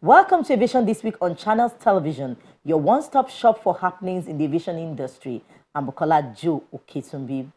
Welcome to Aviation This Week on Channels Television, your one-stop shop for happenings in the aviation industry. I'm Bukola Joe Oketumbi.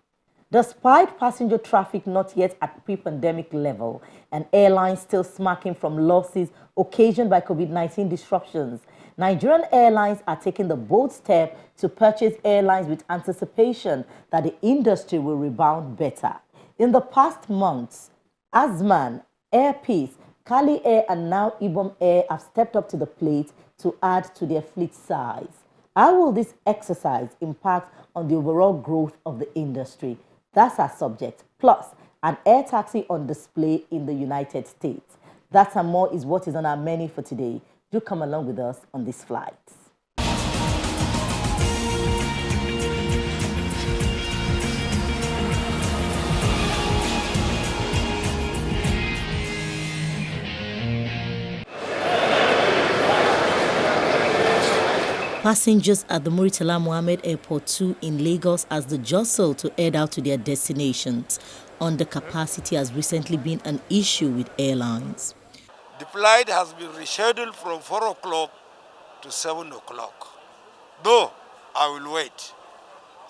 Despite passenger traffic not yet at pre-pandemic level and airlines still smacking from losses occasioned by COVID-19 disruptions, Nigerian airlines are taking the bold step to purchase airlines with anticipation that the industry will rebound better. In the past months, Azman, Air Peace, Kali Air and now Ibom Air have stepped up to the plate to add to their fleet size. How will this exercise impact on the overall growth of the industry? That's our subject. Plus, an air taxi on display in the United States. That and more is what is on our menu for today. Do come along with us on this flight. Passengers at the Muritala Mohammed Airport 2 in Lagos as the jostle to head out to their destinations. Undercapacity has recently been an issue with airlines. The flight has been rescheduled from 4 o'clock to 7 o'clock. Though, I will wait.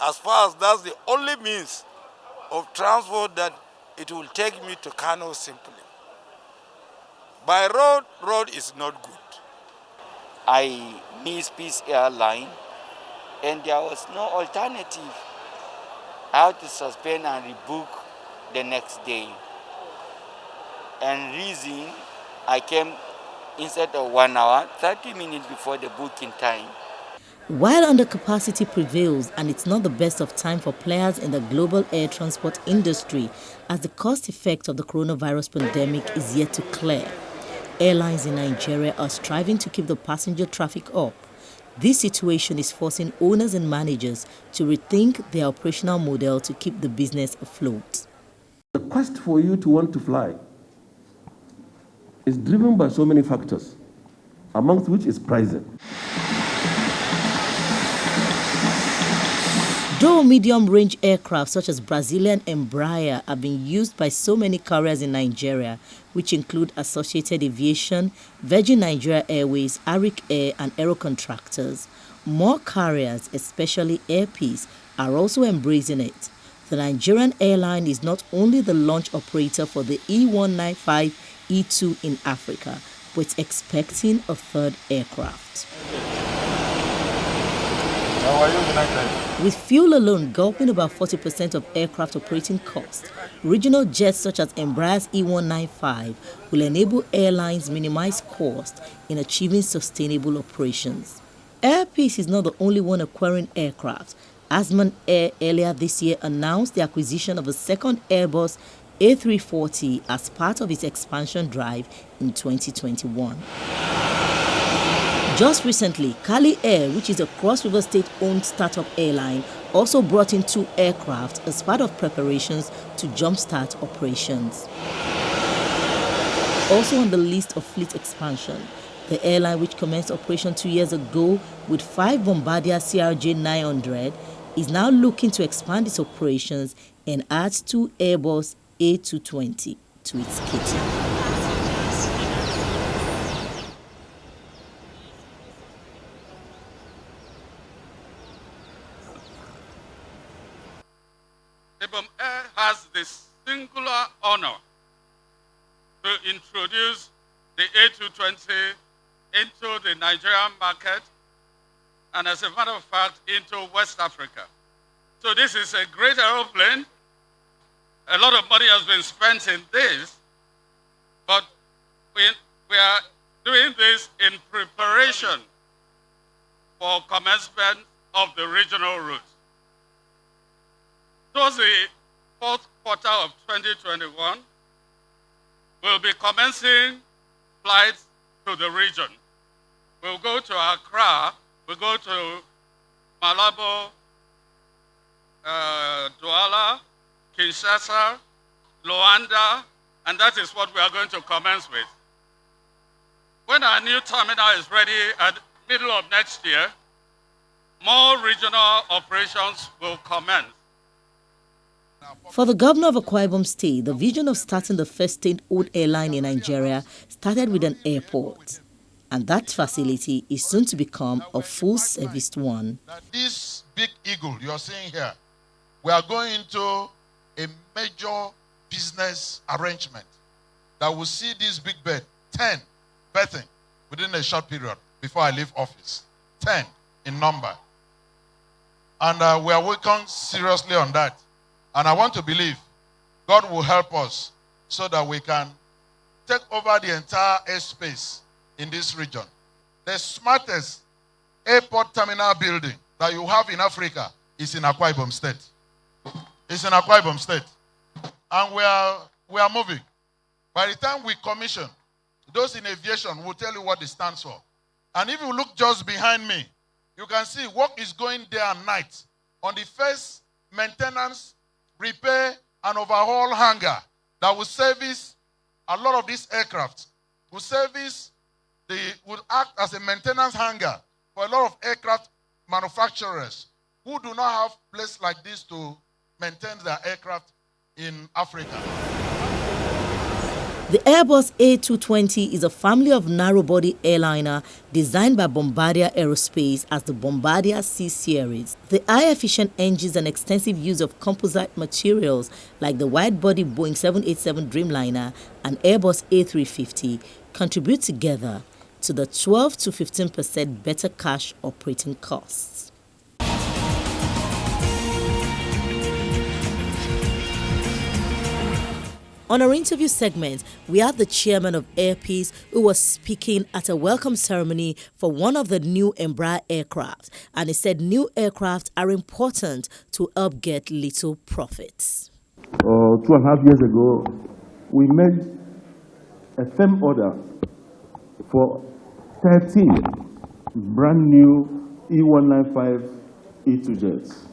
As far as that's the only means of transport that it will take me to Kano simply. By road is not good. I miss Peace Airline, and there was no alternative. I had to suspend and rebook the next day. And reason, I came instead of 1 hour, 30 minutes before the booking time. While undercapacity prevails and it's not the best of time for players in the global air transport industry, as the cost effect of the coronavirus pandemic is yet to clear, airlines in Nigeria are striving to keep the passenger traffic up. This situation is forcing owners and managers to rethink their operational model to keep the business afloat. The quest for you to want to fly is driven by so many factors, amongst which is pricing. Though medium-range aircraft such as Brazilian Embraer are being used by so many carriers in Nigeria, which include Associated Aviation, Virgin Nigeria Airways, Arik Air and Aero Contractors, more carriers, especially Air Peace, are also embracing it. The Nigerian airline is not only the launch operator for the E195 E2 in Africa, but it's expecting a third aircraft. How are you, United? With fuel alone gulping about 40% of aircraft operating costs, regional jets such as Embraer's E195 will enable airlines minimize cost in achieving sustainable operations. Air Peace is not the only one acquiring aircraft. Azman Air earlier this year announced the acquisition of a second Airbus A340 as part of its expansion drive in 2021. Just recently, Kali Air, which is a Cross River State-owned startup airline, also brought in 2 aircraft as part of preparations to jumpstart operations. Also on the list of fleet expansion, the airline, which commenced operation 2 years ago with 5 Bombardier CRJ-900, is now looking to expand its operations and adds 2 Airbus A220 to its kitty. Ibom Air has the singular honor to introduce the A220 into the Nigerian market and, as a matter of fact, into West Africa. So this is a great aeroplane. A lot of money has been spent in this, but we are doing this in preparation for commencement of the regional route. Towards the 4th quarter of 2021, we'll be commencing flights to the region. We'll go to Accra, we'll go to Malabo, Douala, Kinshasa, Luanda, and that is what we are going to commence with. When our new terminal is ready at the middle of next year, more regional operations will commence. For the governor of Akwa Ibom State, the vision of starting the first state-owned airline in Nigeria started with an airport. and that facility is soon to become a full-serviced one. This big eagle you're seeing here, we are going into a major business arrangement that will see this big bird, 10 birthing within a short period before I leave office. 10 in number. And we are working seriously on that. And I want to believe God will help us so that we can take over the entire airspace in this region. The smartest airport terminal building that you have in Africa is in Akwa Ibom State. It's in Akwa Ibom State. And we are moving. By the time we commission, those in aviation will tell you what it stands for. And if you look just behind me, you can see work is going day and night on the first maintenance, repair, and overhaul hangar that will service a lot of these aircraft. Will act as a maintenance hangar for a lot of aircraft manufacturers who do not have place like this to maintain their aircraft in Africa. The Airbus A220 is a family of narrow-body airliner designed by Bombardier Aerospace as the Bombardier C series. The high-efficient engines and extensive use of composite materials like the wide-body Boeing 787 Dreamliner and Airbus A350 contribute together to the 12 to 15% better cash operating costs. On our interview segment, we had the chairman of Airpeace who was speaking at a welcome ceremony for one of the new Embraer aircraft, and he said new aircraft are important to help get little profits. 2.5 years ago, we made a firm order for 13 brand new E195 E2 jets.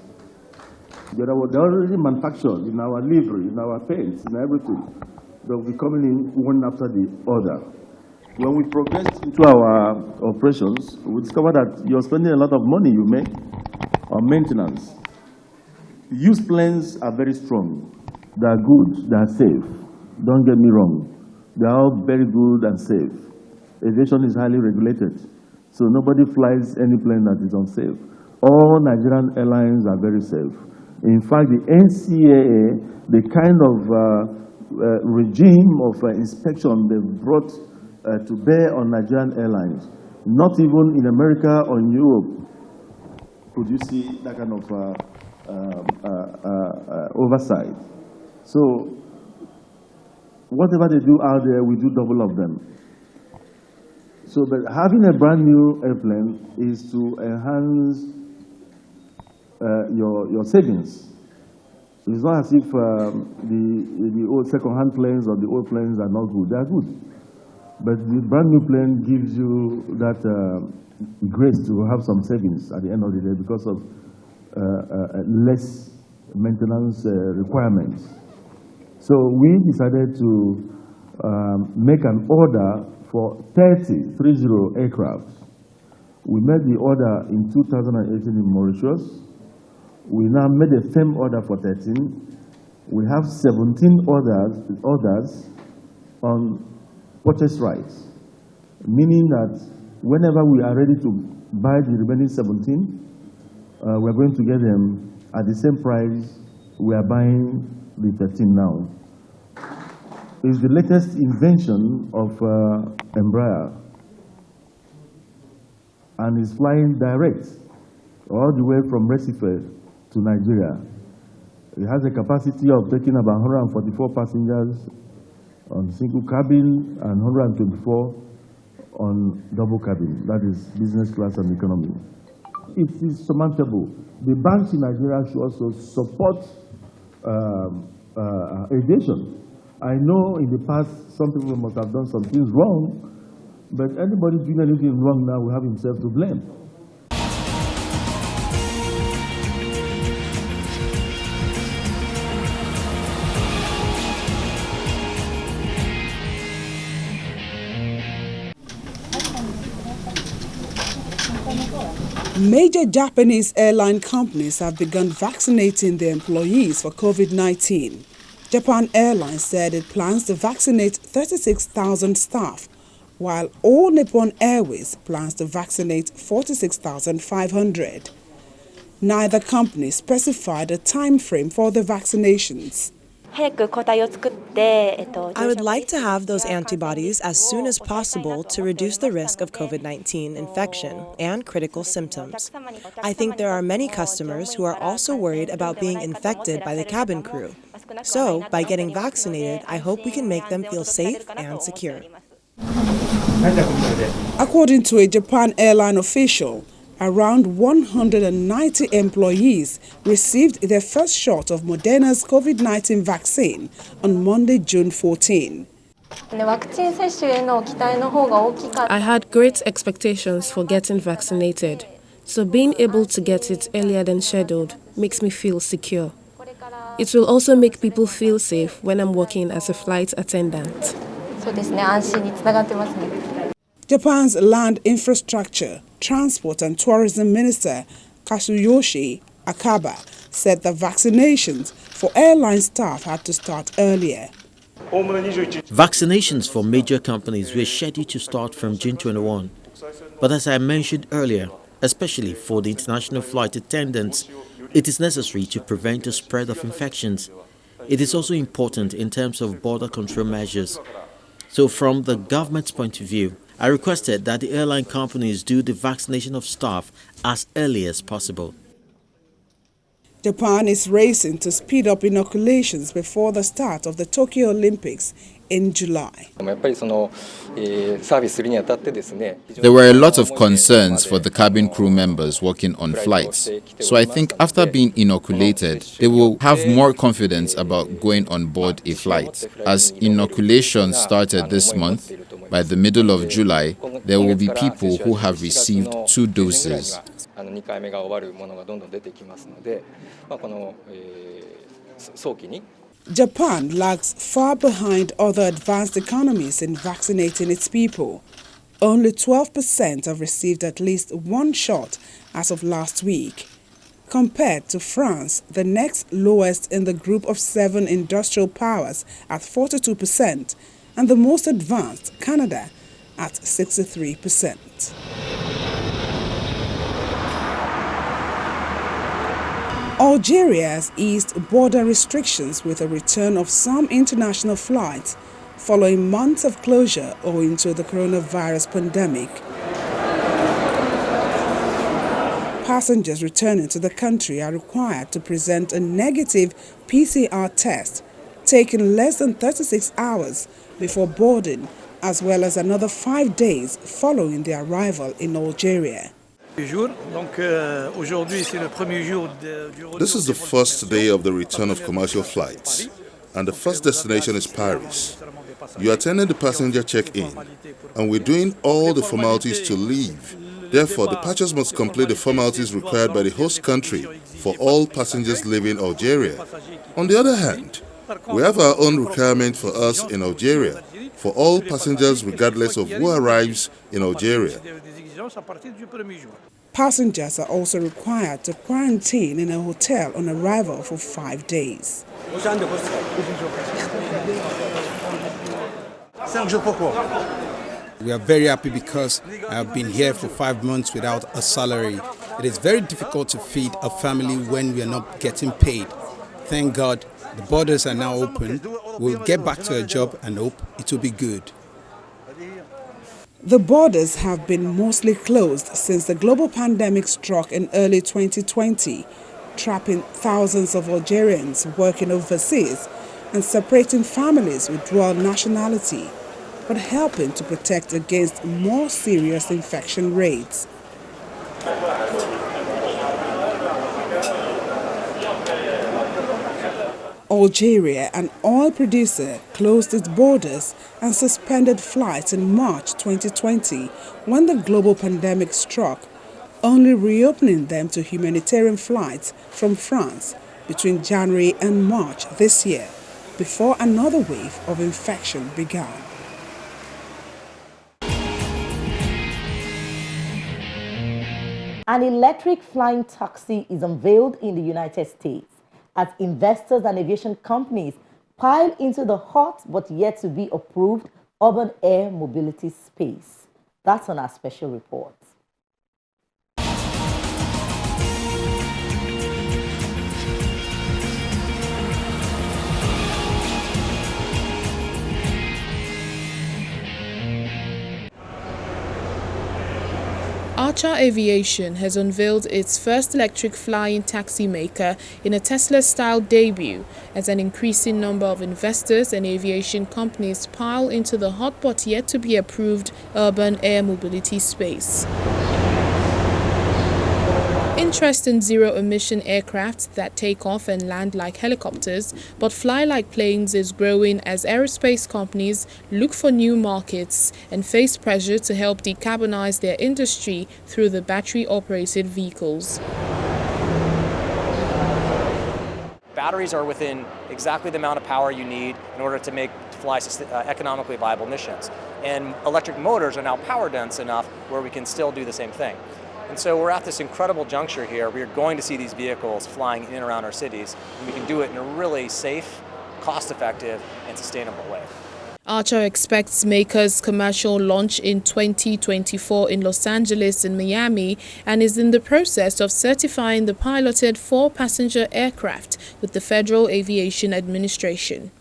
They're already manufactured in our livery, in our paints, in everything. They'll be coming in one after the other. When we progressed into our operations, we discovered that you're spending a lot of money you make on maintenance. Used planes are very strong. They are good, they are safe. Don't get me wrong. They are all very good and safe. Aviation is highly regulated, so nobody flies any plane that is unsafe. All Nigerian airlines are very safe. In fact, the NCAA, the kind of regime of inspection they've brought to bear on Nigerian airlines, not even in America or in Europe could you see that kind of oversight. So whatever they do out there, we do double of them. So, but having a brand new airplane is to enhance your savings. It's not as if the old second-hand planes or the old planes are not good. They are good. But the brand new plane gives you that grace to have some savings at the end of the day because of less maintenance requirements. So we decided to make an order for 30 aircraft. We made the order in 2018 in Mauritius. We now made a firm order for 13. We have 17 orders on purchase rights, meaning that whenever we are ready to buy the remaining 17, we're going to get them at the same price we are buying the 13 now. It's the latest invention of Embraer, and is flying direct all the way from Recife to Nigeria. It has a capacity of taking about 144 passengers on single cabin and 124 on double cabin, that is business class and economy. It is surmountable. The banks in Nigeria should also support aviation. I know in the past some people must have done some things wrong, but anybody doing anything wrong now will have himself to blame. Major Japanese airline companies have begun vaccinating their employees for COVID-19. Japan Airlines said it plans to vaccinate 36,000 staff, while All Nippon Airways plans to vaccinate 46,500. Neither company specified a time frame for the vaccinations. I would like to have those antibodies as soon as possible to reduce the risk of COVID-19 infection and critical symptoms. I think there are many customers who are also worried about being infected by the cabin crew. So, by getting vaccinated, I hope we can make them feel safe and secure. According to a Japan airline official, around 190 employees received their first shot of Moderna's COVID-19 vaccine on Monday, June 14. I had great expectations for getting vaccinated, so being able to get it earlier than scheduled makes me feel secure. It will also make people feel safe when I'm working as a flight attendant. Japan's Land Infrastructure, Transport and Tourism Minister Kazuyoshi Akaba said the vaccinations for airline staff had to start earlier. Vaccinations for major companies were scheduled to start from June 21. But as I mentioned earlier, especially for the international flight attendants, it is necessary to prevent the spread of infections. It is also important in terms of border control measures. So from the government's point of view, I requested that the airline companies do the vaccination of staff as early as possible. Japan is racing to speed up inoculations before the start of the Tokyo Olympics in July. There were a lot of concerns for the cabin crew members working on flights. So I think after being inoculated, they will have more confidence about going on board a flight. As inoculation started this month, by the middle of July, there will be people who have received 2 doses. Japan lags far behind other advanced economies in vaccinating its people. Only 12% have received at least 1 shot as of last week, compared to France, the next lowest in the group of 7 industrial powers at 42%, and the most advanced, Canada, at 63%. Algeria has eased border restrictions with a return of some international flights following months of closure owing to the coronavirus pandemic. Passengers returning to the country are required to present a negative PCR test taken less than 36 hours before boarding, as well as another 5 days following their arrival in Algeria. This is the first day of the return of commercial flights, and the first destination is Paris. You are attending the passenger check-in, and we're doing all the formalities to leave. Therefore, departures must complete the formalities required by the host country for all passengers leaving Algeria. On the other hand, we have our own requirement for us in Algeria, for all passengers regardless of who arrives in Algeria. Passengers are also required to quarantine in a hotel on arrival for 5 days. We are very happy because I have been here for 5 months without a salary. It is very difficult to feed a family when we are not getting paid. Thank God the borders are now open. We'll get back to a job and hope it will be good. The borders have been mostly closed since the global pandemic struck in early 2020, trapping thousands of Algerians working overseas and separating families with dual nationality, but helping to protect against more serious infection rates. Algeria, an oil producer, closed its borders and suspended flights in March 2020 when the global pandemic struck, only reopening them to humanitarian flights from France between January and March this year, before another wave of infection began. An electric flying taxi is unveiled in the United States as investors and aviation companies pile into the hot but yet to be approved urban air mobility space. That's on our special report. Archer Aviation has unveiled its first electric flying taxi maker in a Tesla-style debut as an increasing number of investors and aviation companies pile into the hot but yet to be approved urban air mobility space. Interest in zero-emission aircraft that take off and land like helicopters but fly like planes is growing as aerospace companies look for new markets and face pressure to help decarbonize their industry through the battery-operated vehicles. Batteries are within exactly the amount of power you need in order to fly economically viable missions. And electric motors are now power dense enough where we can still do the same thing. And so we're at this incredible juncture here. We are going to see these vehicles flying in and around our cities, and we can do it in a really safe, cost-effective, and sustainable way. Archer expects makers' commercial launch in 2024 in Los Angeles and Miami and is in the process of certifying the piloted 4-passenger aircraft with the Federal Aviation Administration.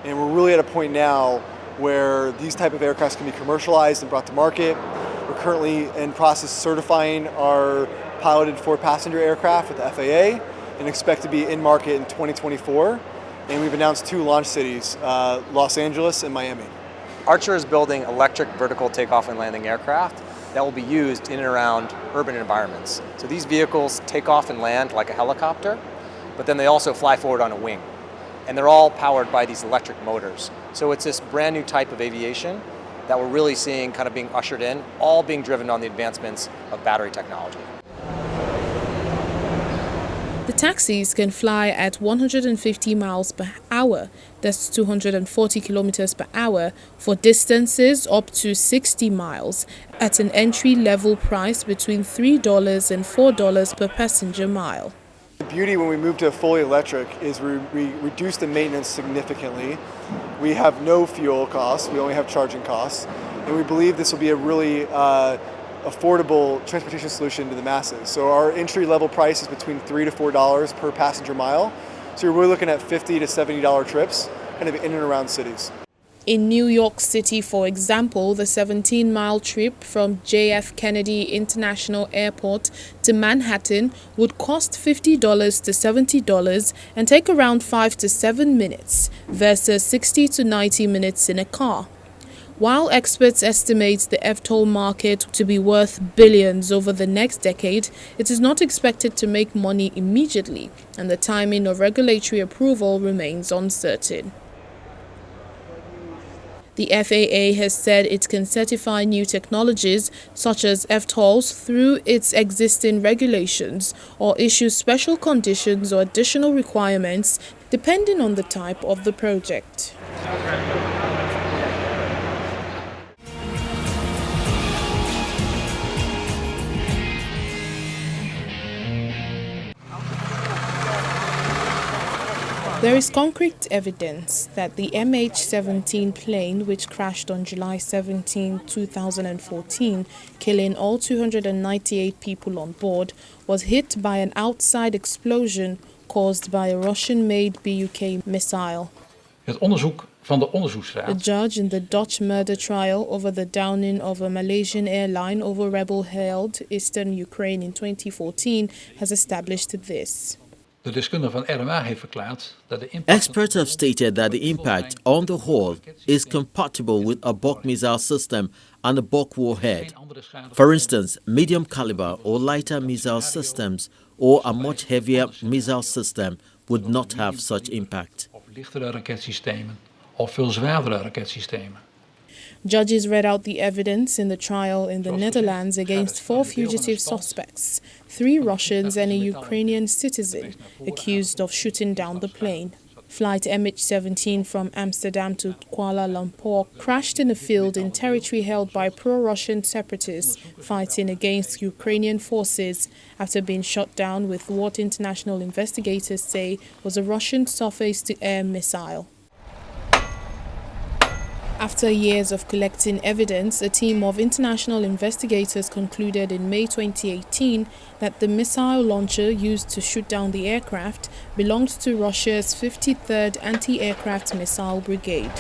And we're really at a point now where these type of aircraft can be commercialized and brought to market. We're currently in process of certifying our piloted 4-passenger aircraft with the FAA and expect to be in market in 2024. And we've announced 2 launch cities, Los Angeles and Miami. Archer is building electric vertical takeoff and landing aircraft that will be used in and around urban environments. So these vehicles take off and land like a helicopter, but then they also fly forward on a wing. And they're all powered by these electric motors. So it's this brand new type of aviation that we're really seeing kind of being ushered in, all being driven on the advancements of battery technology. The taxis can fly at 150 miles per hour, that's 240 kilometers per hour, for distances up to 60 miles at an entry-level price between $3 and $4 per passenger mile. The beauty when we move to fully electric is we reduce the maintenance significantly. We have no fuel costs, we only have charging costs, and we believe this will be a really affordable transportation solution to the masses. So our entry-level price is between $3 to $4 per passenger mile. So we're looking at $50 to $70 trips, kind of in and around cities. In New York City, for example, the 17-mile trip from JF Kennedy International Airport to Manhattan would cost $50 to $70 and take around 5 to 7 minutes versus 60 to 90 minutes in a car. While experts estimate the eVTOL market to be worth billions over the next decade, it is not expected to make money immediately, and the timing of regulatory approval remains uncertain. The FAA has said it can certify new technologies such as eVTOLs through its existing regulations or issue special conditions or additional requirements depending on the type of the project. There is concrete evidence that the MH17 plane, which crashed on July 17, 2014, killing all 298 people on board, was hit by an outside explosion caused by a Russian-made BUK missile. Het onderzoek van de onderzoeksraad. A judge in the Dutch murder trial over the downing of a Malaysian airline over rebel-held eastern Ukraine in 2014 has established this. De deskundige van RMA heeft verklaard dat de impact... Experts have stated that the impact on the hull is compatible with a Buk missile system and a Buk warhead. For instance, medium caliber or lighter missile systems or a much heavier missile system would not have such impact. Of lichtere raketsystemen of veel zwaardere raketsystemen. Judges read out the evidence in the trial in the Netherlands against 4 fugitive suspects, 3 Russians and a Ukrainian citizen, accused of shooting down the plane. Flight MH17 from Amsterdam to Kuala Lumpur crashed in a field in territory held by pro-Russian separatists fighting against Ukrainian forces after being shot down with what international investigators say was a Russian surface-to-air missile. After years of collecting evidence, a team of international investigators concluded in May 2018 that the missile launcher used to shoot down the aircraft belonged to Russia's 53rd Anti-Aircraft Missile Brigade.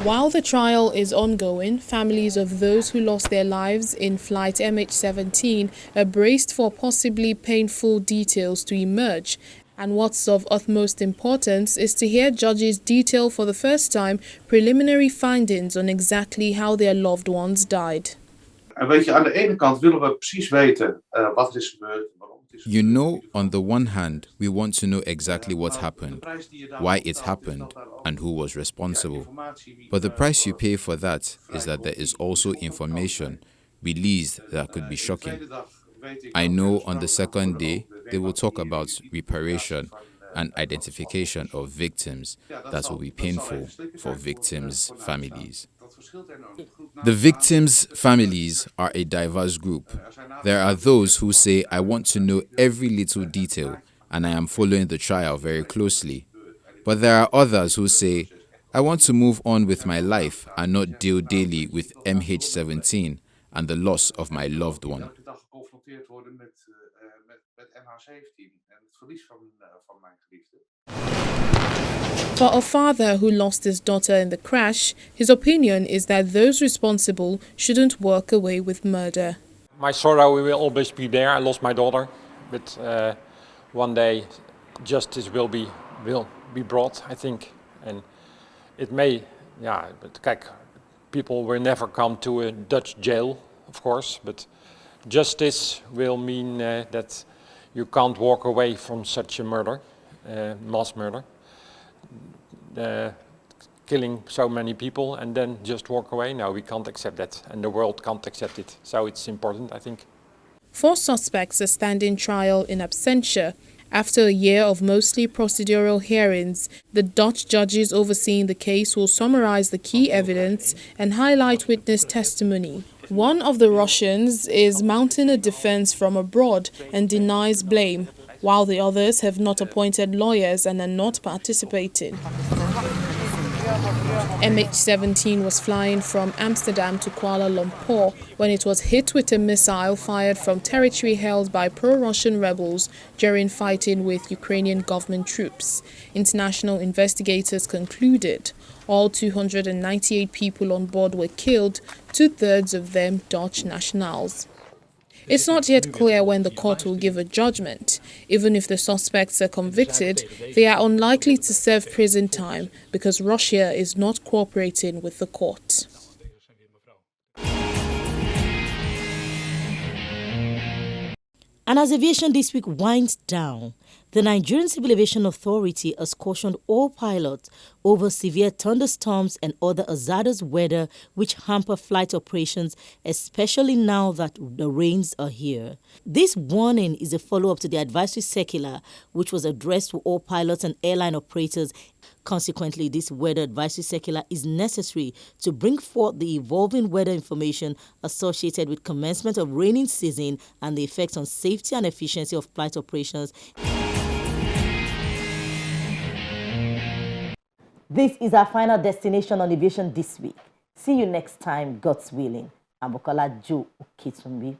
While the trial is ongoing, families of those who lost their lives in flight MH17 are braced for possibly painful details to emerge. And what's of utmost importance is to hear judges detail for the first time preliminary findings on exactly how their loved ones died. En weet je, aan de ene kant willen we precies weten wat er is gebeurd. You know, on the one hand, we want to know exactly what happened, why it happened, and who was responsible. But the price you pay for that is that there is also information released that could be shocking. I know on the second day, they will talk about reparation and identification of victims that will be painful for victims' families. The victims' families are a diverse group. There are those who say, I want to know every little detail and I am following the trial very closely. But there are others who say, I want to move on with my life and not deal daily with MH17 and the loss of my loved one. For a father who lost his daughter in the crash, his opinion is that those responsible shouldn't walk away with murder. My sorrow will always be there. I lost my daughter, but one day justice will be brought, I think. And it may, but kijk, people will never come to a Dutch jail, of course, but justice will mean that you can't walk away from such a murder, mass murder. Killing so many people and then just walk away. No, we can't accept that, and the world can't accept it. So it's important, I think. 4 suspects are standing trial in absentia. After a year of mostly procedural hearings, the Dutch judges overseeing the case will summarize the key evidence and highlight witness testimony. One of the Russians is mounting a defense from abroad and denies blame, while the others have not appointed lawyers and are not participating. MH17 was flying from Amsterdam to Kuala Lumpur when it was hit with a missile fired from territory held by pro-Russian rebels during fighting with Ukrainian government troops. International investigators concluded all 298 people on board were killed, 2/3 of them Dutch nationals. It's not yet clear when the court will give a judgment. Even if the suspects are convicted, they are unlikely to serve prison time because Russia is not cooperating with the court. And as aviation this week winds down, the Nigerian Civil Aviation Authority has cautioned all pilots over severe thunderstorms and other hazardous weather which hamper flight operations, especially now that the rains are here. This warning is a follow-up to the advisory circular which was addressed to all pilots and airline operators. Consequently, this weather advisory circular is necessary to bring forth the evolving weather information associated with commencement of raining season and the effects on safety and efficiency of flight operations. This is our final destination on aviation this week. See you next time, God's willing. I'm Bukola Joe Oketumbi.